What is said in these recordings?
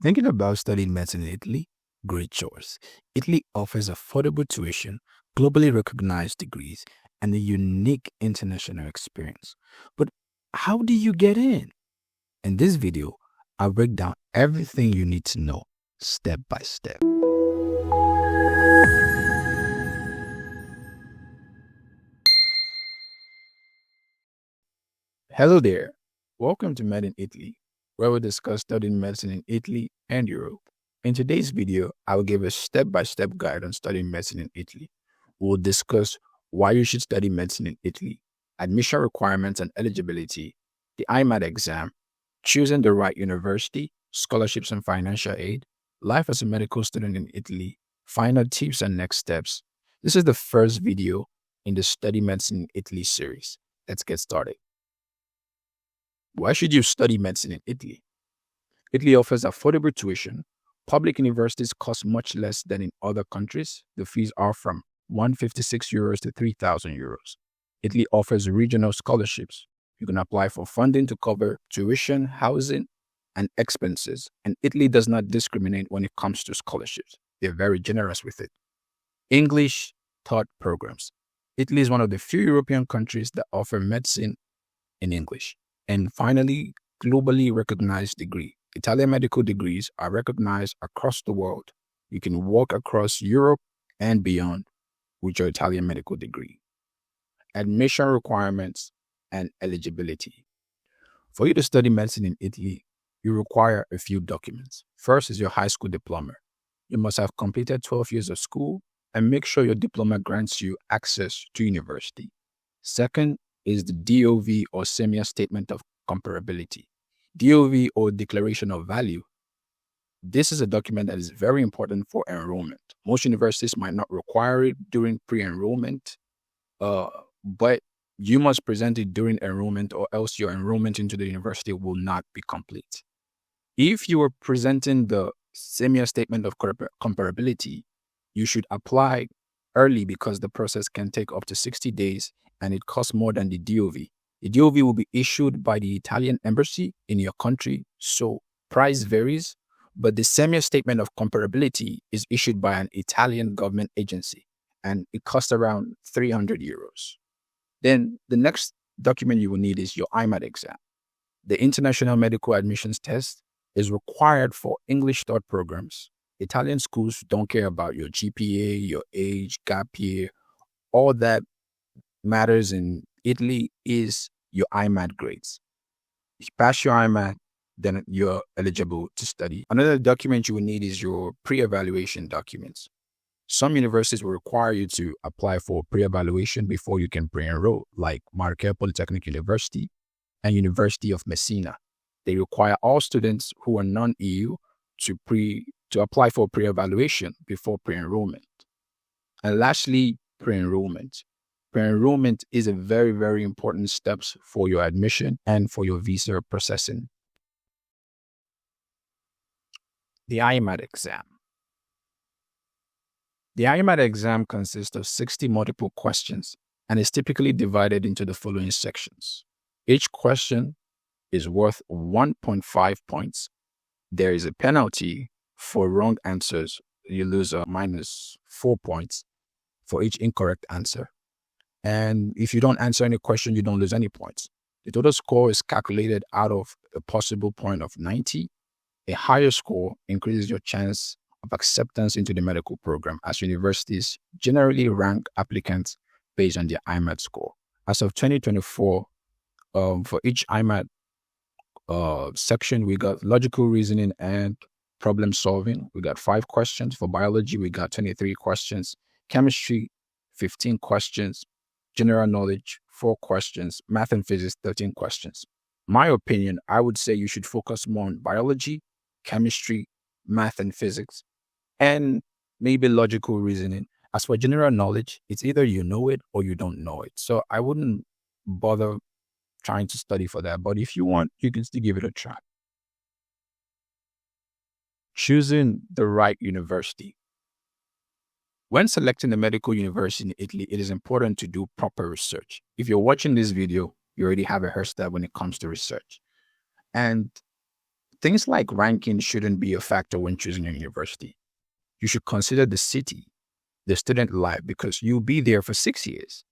Thinking about studying medicine in Italy? Great choice. Italy offers affordable tuition, globally recognized degrees, and a unique international experience. But how do you get in? In this video, I'll break down everything you need to know step by step. Hello there. Welcome to Med in Italy, where we discuss studying medicine in Italy and Europe. In today's video, I will give a step-by-step guide on studying medicine in Italy. We will discuss why you should study medicine in Italy, admission requirements and eligibility, the IMAT exam, choosing the right university, scholarships and financial aid, life as a medical student in Italy, final tips and next steps. This is the first video in the Study Medicine in Italy series. Let's get started. Why should you study medicine in Italy? Italy offers affordable tuition. Public universities cost much less than in other countries. The fees are from €156 to €3,000. Italy offers regional scholarships. You can apply for funding to cover tuition, housing, and expenses. And Italy does not discriminate when it comes to scholarships. They're very generous with it. English taught programs. Italy is one of the few European countries that offer medicine in English. And finally, globally recognized degree. Italian medical degrees are recognized across the world. You can walk across Europe and beyond with your Italian medical degree. Admission requirements and eligibility. For you to study medicine in Italy, you require a few documents. First is your high school diploma. You must have completed 12 years of school and make sure your diploma grants you access to university. Second is the DOV or SEMIA Statement of Comparability. DOV or Declaration of Value. This is a document that is very important for enrollment. Most universities might not require it during pre-enrollment, but you must present it during enrollment or else your enrollment into the university will not be complete. If you are presenting the SEMIA Statement of Comparability, you should apply early because the process can take up to 60 days and it costs more than the DOV. The DOV will be issued by the Italian embassy in your country, so price varies, but the SEMIA Statement of Comparability is issued by an Italian government agency and it costs around €300. Then the next document you will need is your IMAT exam. The International Medical Admissions Test is required for English taught programs. Italian schools don't care about your GPA, your age, gap year. All that matters in Italy is your IMAT grades. If you pass your IMAT, then you're eligible to study. Another document you will need is your pre-evaluation documents. Some universities will require you to apply for pre-evaluation before you can pre-enroll, like Marche Polytechnic University and University of Messina. They require all students who are non-EU to apply for pre-evaluation before pre-enrollment. And lastly, pre-enrollment. Pre-enrollment is a very, very important step for your admission and for your visa processing. The IMAT exam. The IMAT exam consists of 60 multiple questions and is typically divided into the following sections. Each question is worth 1.5 points. There is a penalty for wrong answers. You lose minus 4 points for each incorrect answer. And if you don't answer any question, you don't lose any points. The total score is calculated out of a possible point of 90. A higher score increases your chance of acceptance into the medical program, as universities generally rank applicants based on their IMAT score. As of 2024, for each IMAT section, we got logical reasoning and problem solving. We got 5 questions. For biology, we got 23 questions. Chemistry, 15 questions. General knowledge, 4 questions. Math and physics, 13 questions. My opinion, I would say you should focus more on biology, chemistry, math and physics, and maybe logical reasoning. As for general knowledge, it's either you know it or you don't know it. So I wouldn't bother trying to study for that. But if you want, you can still give it a try. Choosing the right university. When selecting a medical university in Italy, it is important to do proper research. If you're watching this video, you already have a hairstyle when it comes to research. And Things like ranking shouldn't be a factor when choosing a university. You should consider the city, the student life, because you'll be there for 6 years.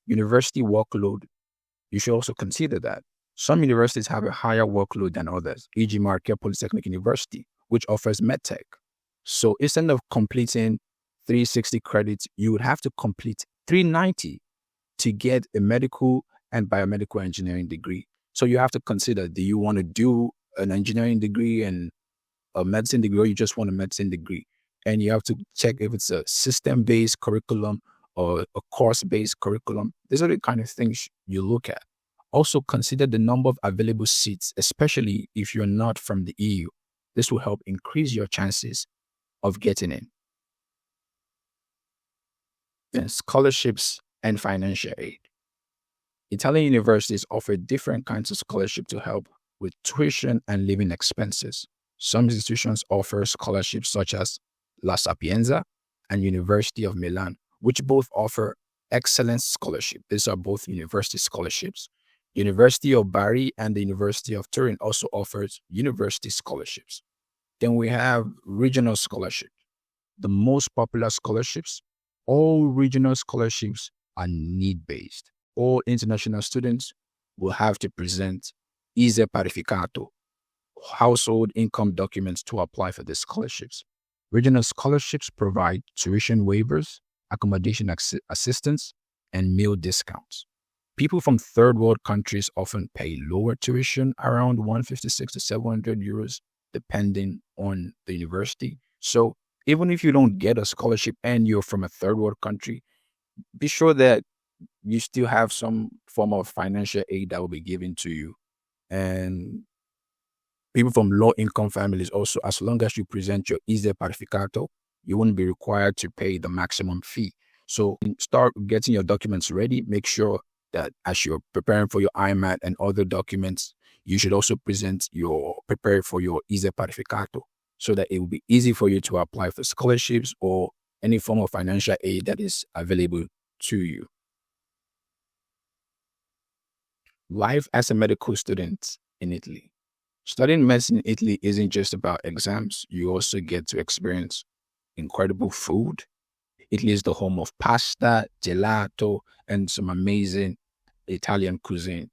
University workload, you should also consider that. Some universities have a higher workload than others, e.g. Marquette Polytechnic University, which offers medtech. So instead of completing 360 credits, you would have to complete 390 to get a medical and biomedical engineering degree. So you have to consider, do you want to do an engineering degree and a medicine degree, or you just want a medicine degree? And you have to check if it's a system-based curriculum or a course-based curriculum. These are the kind of things you look at. Also consider the number of available seats, especially if you're not from the EU. This will help increase your chances of getting in. Then scholarships and financial aid. Italian universities offer different kinds of scholarship to help with tuition and living expenses. Some institutions offer scholarships such as La Sapienza and University of Milan, which both offer excellence scholarship. These are both university scholarships. University of Bari and the University of Turin also offers university scholarships. Then we have regional scholarships. The most popular scholarships, all regional scholarships are need-based. All international students will have to present ISEE Parificato, household income documents, to apply for the scholarships. Regional scholarships provide tuition waivers, accommodation assistance, and meal discounts. People from third world countries often pay lower tuition, around 156 to 700 euros, depending on the university. So even if you don't get a scholarship and you're from a third world country, be sure that you still have some form of financial aid that will be given to you. And people from low income families also, as long as you present your ISEE Parificato, you won't be required to pay the maximum fee. So start getting your documents ready. Make sure that as you're preparing for your IMAT and other documents, you should also prepare for your ISEE Parificato, so that it will be easy for you to apply for scholarships or any form of financial aid that is available to you. Life as a medical student in Italy. Studying medicine in Italy isn't just about exams. You also get to experience incredible food. Italy is the home of pasta, gelato, and some amazing Italian cuisine.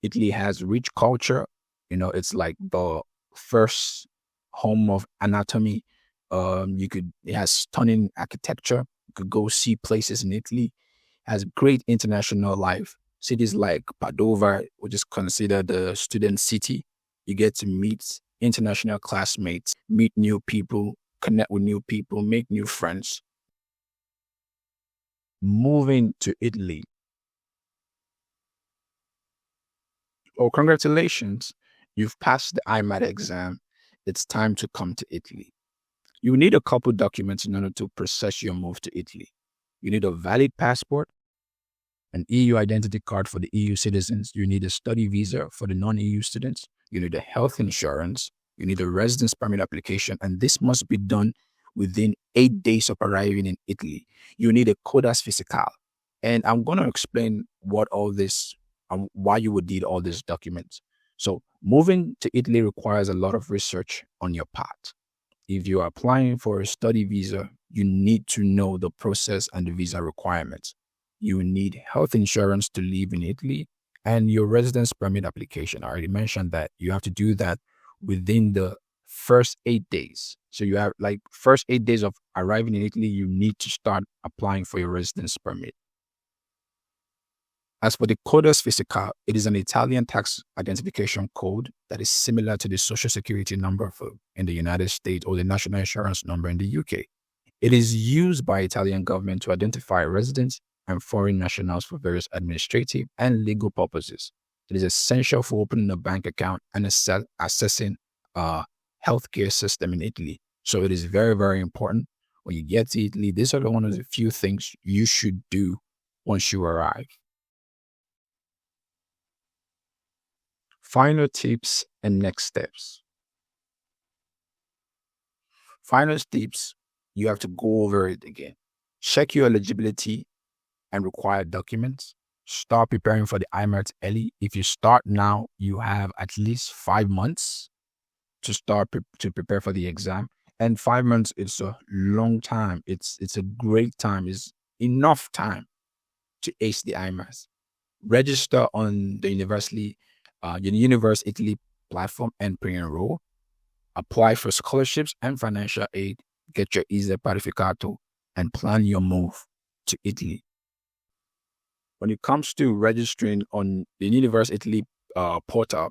Italy has rich culture. It's like the first home of anatomy. It has stunning architecture. You could go see places in Italy. It has great international life. Cities like Padova, which is considered the student city. You get to meet international classmates, meet new people, connect with new people, make new friends. Moving to Italy. Oh, congratulations. You've passed the IMAT exam. It's time to come to Italy. You need a couple documents in order to process your move to Italy. You need a valid passport, an EU identity card for the EU citizens. You need a study visa for the non-EU students. You need a health insurance. You need a residence permit application, and this must be done within 8 days of arriving in Italy. You need a Codas Fiscal. And I'm going to explain what all this and why you would need all these documents. So moving to Italy requires a lot of research on your part. If you're applying for a study visa, you need to know the process and the visa requirements. You need health insurance to live in Italy and your residence permit application. I already mentioned that you have to do that within the first 8 days. So you have first 8 days of arriving in Italy, you need to start applying for your residence permit. As for the Codas Fiscal, it is an Italian tax identification code that is similar to the Social Security number in the United States or the National Insurance number in the UK. It is used by Italian government to identify residents and foreign nationals for various administrative and legal purposes. It is essential for opening a bank account and assessing a healthcare system in Italy. So it is very, very important. When you get to Italy, these are one of the few things you should do once you arrive. Final tips and next steps. Final tips, you have to go over it again. Check your eligibility and required documents. Start preparing for the IMAT early. If you start now, you have at least 5 months to start to prepare for the exam. And 5 months is a long time. It's a great time. It's enough time to ace the IMAS. Register on the Universe Italy platform and pre-enroll. Apply for scholarships and financial aid. Get your ISE Parificato and plan your move to Italy. When it comes to registering on the Universe Italy portal,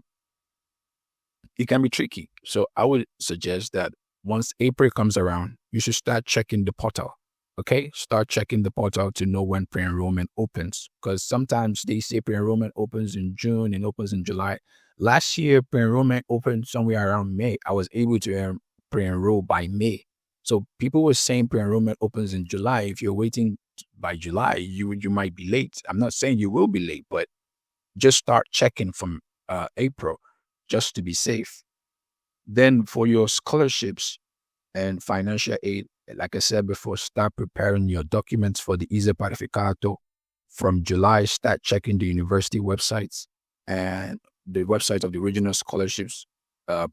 it can be tricky. So I would suggest that once April comes around, you should start checking the portal. Okay, start checking the portal to know when pre-enrollment opens, because sometimes they say pre-enrollment opens in June and opens in July. Last year, pre-enrollment opened somewhere around May. I was able to pre-enroll by May. So people were saying pre-enrollment opens in July. If you're waiting by July, you might be late. I'm not saying you will be late, but just start checking from April just to be safe. Then for your scholarships and financial aid, like I said before, start preparing your documents for the ISE Parificato. From July, start checking the university websites and the websites of the regional scholarships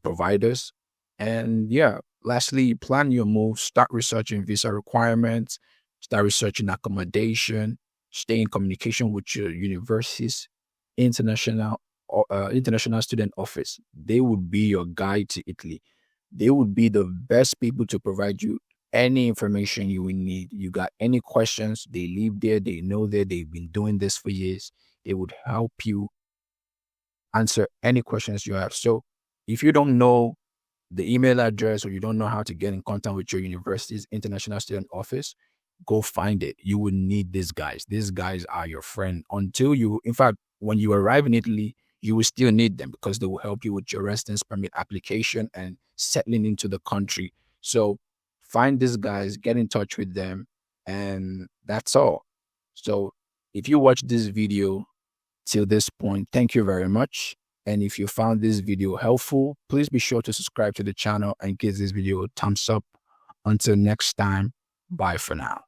providers. And yeah, lastly, plan your move. Start researching visa requirements. Start researching accommodation. Stay in communication with your university's international student office. They would be your guide to Italy. They would be the best people to provide you any information you will need. You got any questions, they live there, they know there, they've been doing this for years. They would help you answer any questions you have. So if you don't know the email address or you don't know how to get in contact with your university's international student office, go find it. You will need these guys. These guys are your friend until you, in fact, when you arrive in Italy, you will still need them because they will help you with your residence permit application and settling into the country. So find these guys, get in touch with them, and that's all. So if you watch this video till this point, thank you very much. And if you found this video helpful, please be sure to subscribe to the channel and give this video a thumbs up. Until next time, bye for now.